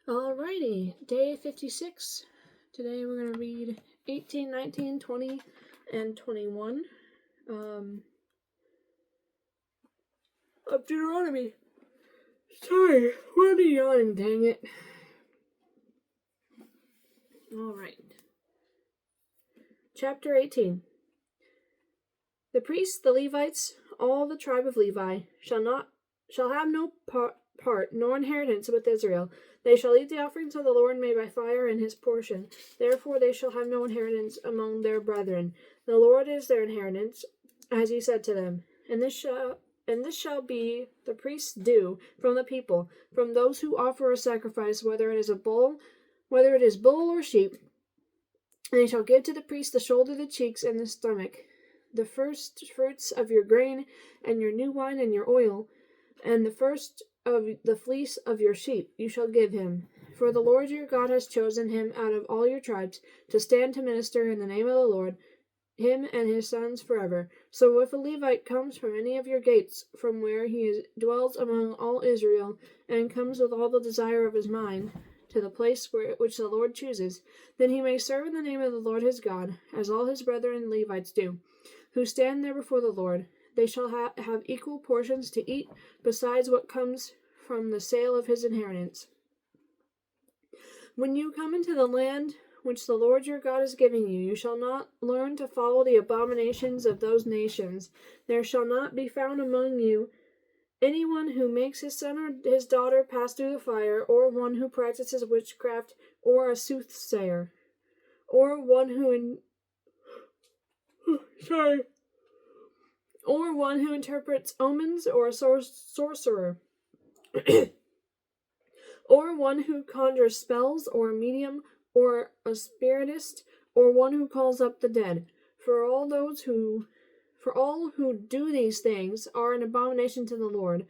Alrighty, day 56. Today we're going to read 18, 19, 20, and 21 of Deuteronomy. Sorry, what are you yawning, dang it. Alright. Chapter 18. The priests, the Levites, all the tribe of Levi, shall have no part nor inheritance with Israel. They shall eat the offerings of the Lord made by fire in his portion. Therefore they shall have no inheritance among their brethren. The Lord is their inheritance, as he said to them. And this shall be the priest's due from the people, from those who offer a sacrifice, whether it is bull or sheep. And they shall give to the priest the shoulder, the cheeks, and the stomach, the first fruits of your grain, and your new wine, and your oil, and the first of the fleece of your sheep you shall give him. For the Lord your God has chosen him out of all your tribes to stand to minister in the name of the Lord, him and his sons forever. So if a Levite comes from any of your gates, from where he dwells among all Israel, and comes with all the desire of his mind, to the place which the Lord chooses, then he may serve in the name of the Lord his God, as all his brethren Levites do, who stand there before the Lord. They shall have equal portions to eat, besides what comes from the sale of his inheritance. When you come into the land which the Lord your God is giving you, you shall not learn to follow the abominations of those nations. There shall not be found among you anyone who makes his son or his daughter pass through the fire, or one who practices witchcraft, or a soothsayer, or one who or one who interprets omens, or a sorcerer, or one who conjures spells, or a medium, or a spiritist, or one who calls up the dead. For all who do these things are an abomination to the Lord.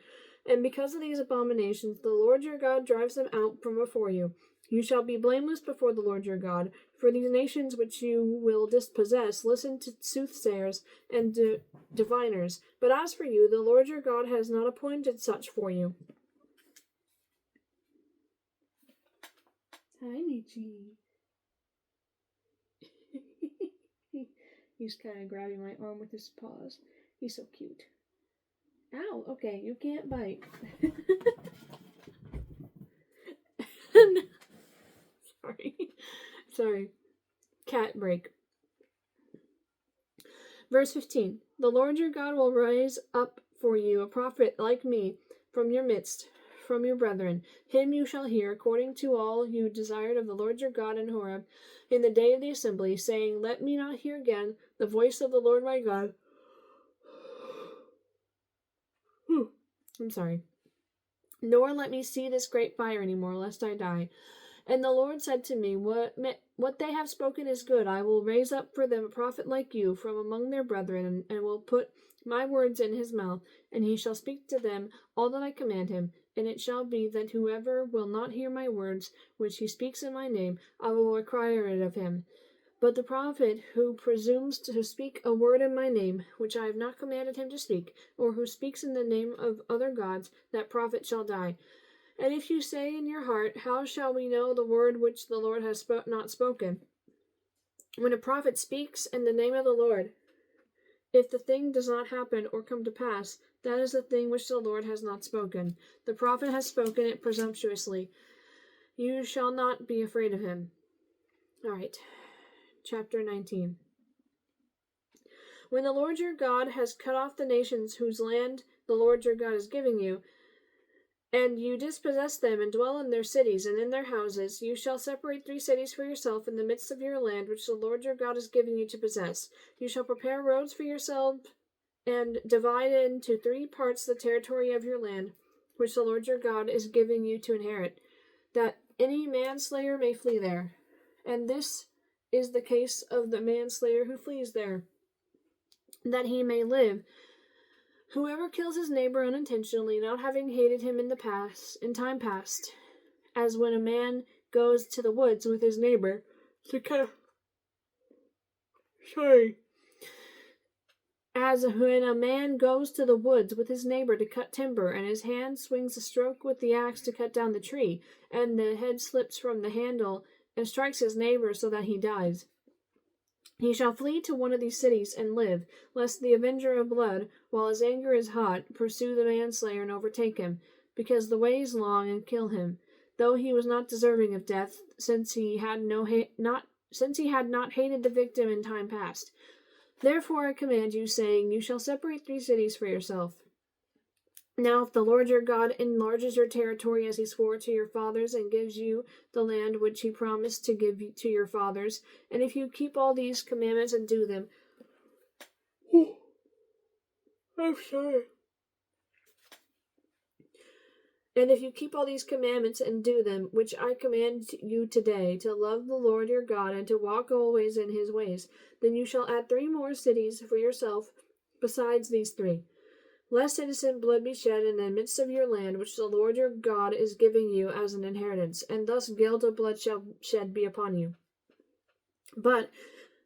And because of these abominations, the Lord your God drives them out from before you. You shall be blameless before the Lord your God. For these nations which you will dispossess listen to soothsayers and diviners. But as for you, the Lord your God has not appointed such for you. Hi, Michi. He's kind of grabbing my arm with his paws. He's so cute. Ow, okay, you can't bite. Sorry. Cat break. Verse 15. The Lord your God will raise up for you a prophet like me from your midst, from your brethren. Him you shall hear, according to all you desired of the Lord your God in Horeb, in the day of the assembly, saying, Let me not hear again the voice of the Lord my God. I'm sorry. Nor let me see this great fire any more, lest I die. And the Lord said to me, What they have spoken is good. I will raise up for them a prophet like you from among their brethren, and will put my words in his mouth, and he shall speak to them all that I command him. And it shall be that whoever will not hear my words, which he speaks in my name, I will require it of him. But the prophet who presumes to speak a word in my name, which I have not commanded him to speak, or who speaks in the name of other gods, that prophet shall die. And if you say in your heart, How shall we know the word which the Lord has not spoken? When a prophet speaks in the name of the Lord, if the thing does not happen or come to pass, that is the thing which the Lord has not spoken. The prophet has spoken it presumptuously. You shall not be afraid of him. All right. Chapter 19. When the Lord your God has cut off the nations whose land the Lord your God is giving you, and you dispossess them and dwell in their cities and in their houses, you shall separate 3 cities for yourself in the midst of your land, which the Lord your God is giving you to possess. You shall prepare roads for yourself and divide into 3 parts the territory of your land, which the Lord your God is giving you to inherit, that any manslayer may flee there. And this is the case of the manslayer who flees there, that he may live. Whoever kills his neighbor unintentionally, not having hated him in time past, as when a man goes to the woods with his neighbor to As when a man goes to the woods with his neighbor to cut timber, and his hand swings a stroke with the axe to cut down the tree, and the head slips from the handle and strikes his neighbor so that he dies. He shall flee to one of these cities and live, lest the avenger of blood, while his anger is hot, pursue the manslayer and overtake him, because the way is long, and kill him, though he was not deserving of death, since he had not hated the victim in time past. Therefore I command you, saying, you shall separate 3 cities for yourself. Now if the Lord your God enlarges your territory as he swore to your fathers, and gives you the land which he promised to give to your fathers, and if you keep all these commandments and do them... I'm sorry. And if you keep all these commandments and do them, which I command you today, to love the Lord your God, and to walk always in his ways, then you shall add 3 more cities for yourself besides these 3. Lest innocent blood be shed in the midst of your land, which the Lord your God is giving you as an inheritance, and thus guilt of bloodshed be upon you. But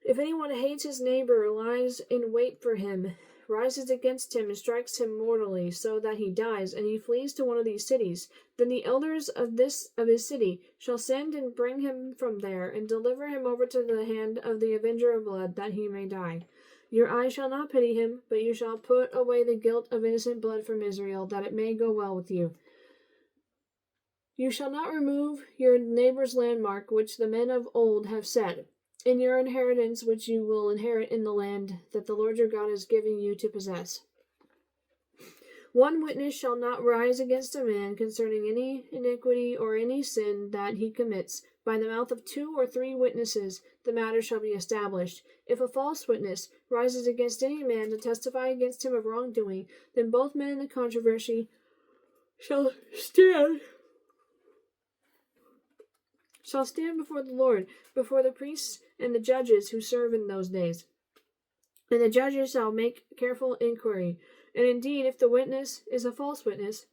if anyone hates his neighbor, lies in wait for him, rises against him, and strikes him mortally, so that he dies, and he flees to one of these cities, then the elders of his city shall send and bring him from there, and deliver him over to the hand of the avenger of blood, that he may die. Your eye shall not pity him, but you shall put away the guilt of innocent blood from Israel, that it may go well with you. You shall not remove your neighbor's landmark, which the men of old have set, in your inheritance which you will inherit in the land that the Lord your God is giving you to possess. 1 witness shall not rise against a man concerning any iniquity or any sin that he commits. By the mouth of 2 or 3 witnesses the matter shall be established. If a false witness rises against any man to testify against him of wrongdoing, then both men in the controversy shall stand before the Lord, before the priests and the judges who serve in those days. And the judges shall make careful inquiry. And indeed, if the witness is a false witness,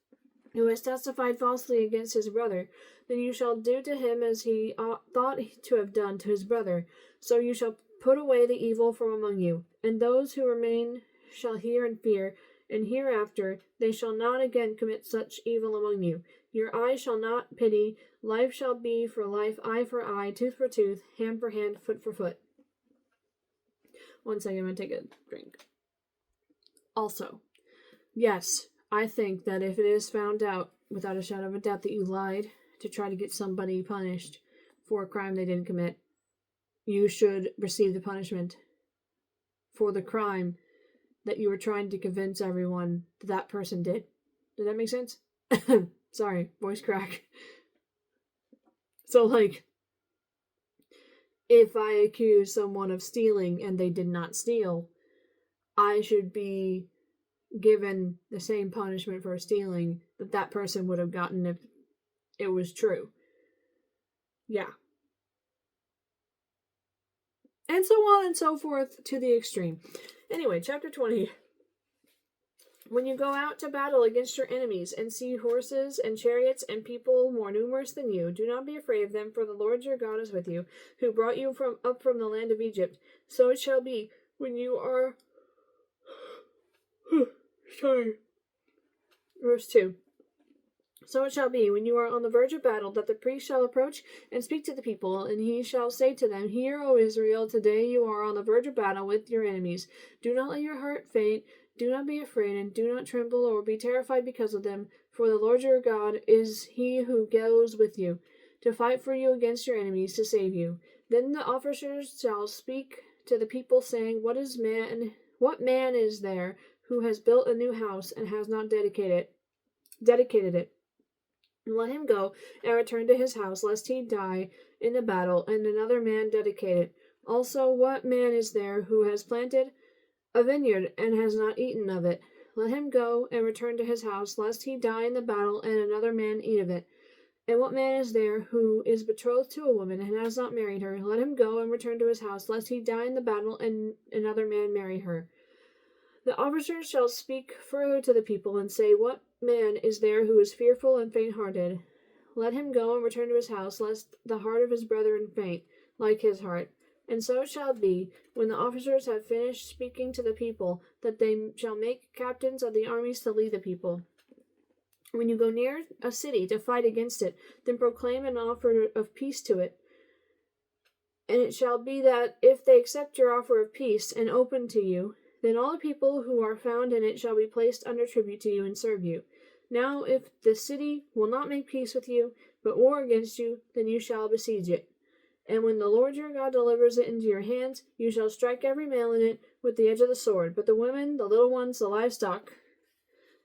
who has testified falsely against his brother, then you shall do to him as he thought to have done to his brother. So you shall put away the evil from among you. And those who remain shall hear and fear, and hereafter they shall not again commit such evil among you. Your eye shall not pity, life shall be for life, eye for eye, tooth for tooth, hand for hand, foot for foot. 1 second, I'm going to take a drink. Also, yes, I think that if it is found out, without a shadow of a doubt, that you lied to try to get somebody punished for a crime they didn't commit, you should receive the punishment for the crime that you were trying to convince everyone that person did. Does that make sense? Sorry, voice crack. So, like, if I accuse someone of stealing and they did not steal, I should be given the same punishment for stealing that person would have gotten if it was true. Yeah. And so on and so forth to the extreme. Anyway, chapter 20. When you go out to battle against your enemies and see horses and chariots and people more numerous than you, do not be afraid of them, for the Lord your God is with you, who brought you up from the land of Egypt. So it shall be when you are... Sorry. Verse 2. So it shall be, when you are on the verge of battle, that the priest shall approach and speak to the people, and he shall say to them, Hear, O Israel, today you are on the verge of battle with your enemies. Do not let your heart faint, do not be afraid, and do not tremble or be terrified because of them, for the Lord your God is he who goes with you, to fight for you against your enemies, to save you. Then the officers shall speak to the people, saying, What man is there who has built a new house and has not dedicated it? Let him go and return to his house, lest he die in the battle, and another man dedicate it. Also, what man is there who has planted a vineyard and has not eaten of it? Let him go and return to his house, lest he die in the battle, and another man eat of it. And what man is there who is betrothed to a woman and has not married her? Let him go and return to his house, lest he die in the battle, and another man marry her. The officers shall speak further to the people, and say, What man is there who is fearful and faint-hearted? Let him go and return to his house, lest the heart of his brethren faint, like his heart. And so it shall be, when the officers have finished speaking to the people, that they shall make captains of the armies to lead the people. When you go near a city to fight against it, then proclaim an offer of peace to it. And it shall be that if they accept your offer of peace and open to you, then all the people who are found in it shall be placed under tribute to you and serve you. Now if the city will not make peace with you, but war against you, then you shall besiege it. And when the Lord your God delivers it into your hands, you shall strike every male in it with the edge of the sword, but the women, the little ones, the livestock,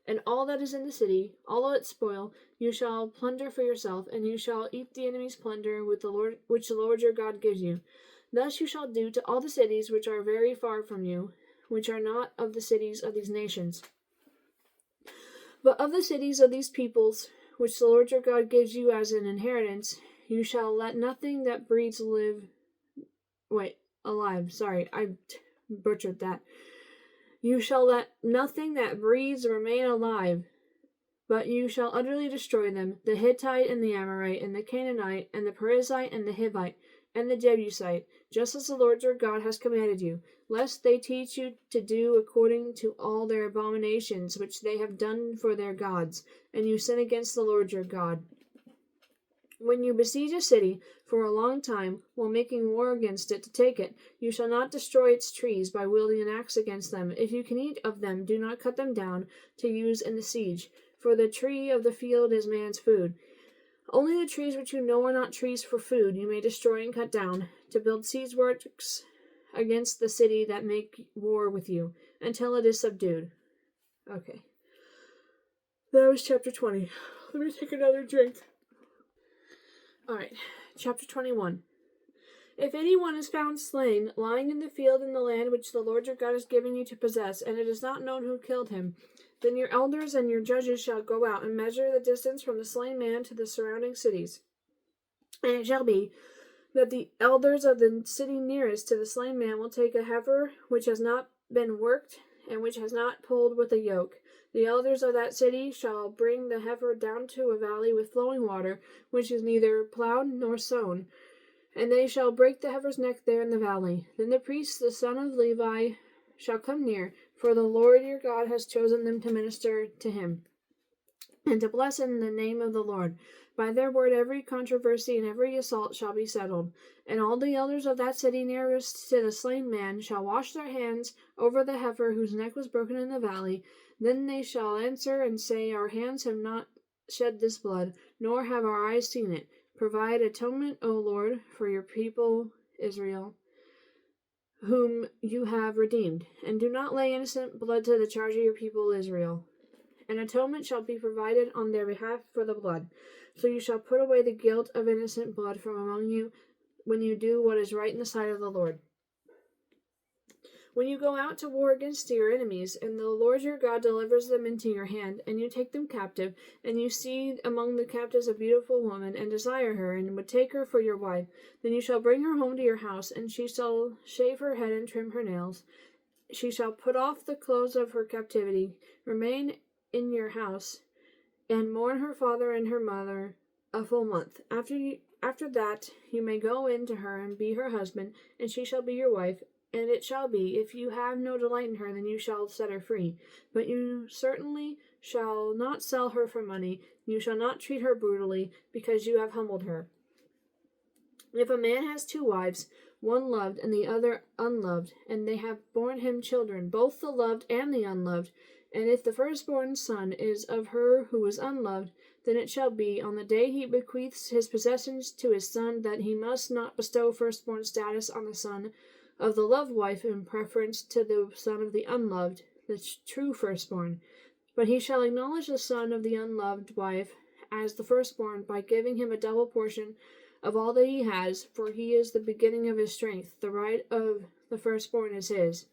and all that is in the city, all its spoil, you shall plunder for yourself, and you shall eat the enemy's plunder with the Lord, which the Lord your God gives you. Thus you shall do to all the cities which are very far from you, which are not of the cities of these nations, but of the cities of these peoples, which the Lord your God gives you as an inheritance. You shall let nothing that breathes alive. Sorry, I butchered that. You shall let nothing that breathes remain alive, but you shall utterly destroy them, the Hittite and the Amorite and the Canaanite and the Perizzite and the Hivite and the Jebusite, just as the Lord your God has commanded you, lest they teach you to do according to all their abominations which they have done for their gods, and you sin against the Lord your God. When you besiege a city for a long time, while making war against it to take it, you shall not destroy its trees by wielding an axe against them. If you can eat of them, do not cut them down to use in the siege, for the tree of the field is man's food. Only the trees which you know are not trees for food you may destroy and cut down, to build siege works against the city that make war with you, until it is subdued. Okay. That was chapter 20. Let me take another drink. Alright, chapter 21. If anyone is found slain, lying in the field in the land which the Lord your God is giving you to possess, and it is not known who killed him, then your elders and your judges shall go out and measure the distance from the slain man to the surrounding cities. And it shall be that the elders of the city nearest to the slain man will take a heifer which has not been worked and which has not pulled with a yoke. The elders of that city shall bring the heifer down to a valley with flowing water, which is neither plowed nor sown, and they shall break the heifer's neck there in the valley. Then the priest, the son of Levi, shall come near, for the Lord your God has chosen them to minister to him, and to bless in the name of the Lord. By their word every controversy and every assault shall be settled. And all the elders of that city nearest to the slain man shall wash their hands over the heifer whose neck was broken in the valley. Then they shall answer and say, Our hands have not shed this blood, nor have our eyes seen it. Provide atonement, O Lord, for your people Israel, whom you have redeemed, and do not lay innocent blood to the charge of your people Israel. An atonement shall be provided on their behalf for the blood. So you shall put away the guilt of innocent blood from among you when you do what is right in the sight of the Lord. When you go out to war against your enemies, and the Lord your God delivers them into your hand, and you take them captive, and you see among the captives a beautiful woman, and desire her, and would take her for your wife, then you shall bring her home to your house, and she shall shave her head and trim her nails. She shall put off the clothes of her captivity, remain in your house, and mourn her father and her mother a full month. After that you may go in to her and be her husband, and she shall be your wife. And it shall be, if you have no delight in her, then you shall set her free. But you certainly shall not sell her for money. You shall not treat her brutally, because you have humbled her. If a man has two wives, one loved and the other unloved, and they have borne him children, both the loved and the unloved, and if the firstborn son is of her who is unloved, then it shall be, on the day he bequeaths his possessions to his son, that he must not bestow firstborn status on the son of the loved wife in preference to the son of the unloved, the true firstborn. But he shall acknowledge the son of the unloved wife as the firstborn by giving him a double portion of all that he has, for he is the beginning of his strength. The right of the firstborn is his.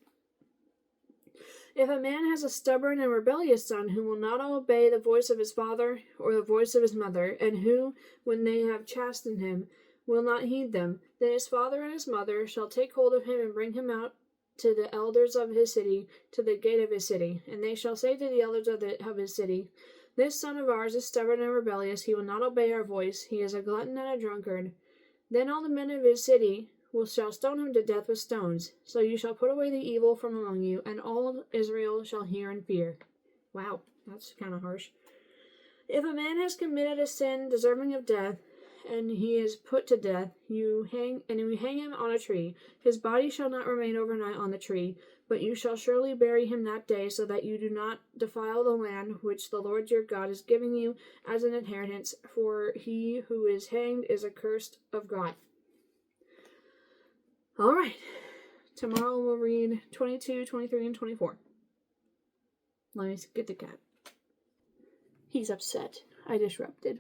If a man has a stubborn and rebellious son who will not obey the voice of his father or the voice of his mother, and who, when they have chastened him, will not heed them, then his father and his mother shall take hold of him and bring him out to the elders of his city, to the gate of his city. And they shall say to the elders of his city, This son of ours is stubborn and rebellious. He will not obey our voice. He is a glutton and a drunkard. Then all the men of his city shall stone him to death with stones. So you shall put away the evil from among you, and all of Israel shall hear and fear. Wow, that's kind of harsh. If a man has committed a sin deserving of death, and he is put to death, you hang him on a tree. His body shall not remain overnight on the tree, but you shall surely bury him that day, so that you do not defile the land which the Lord your God is giving you as an inheritance, for he who is hanged is accursed of God. All right. Tomorrow we'll read 22, 23, and 24. Let me get the cat. He's upset. I disrupted.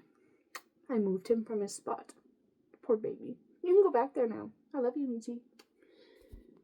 I moved him from his spot. Poor baby. You can go back there now. I love you, Michi.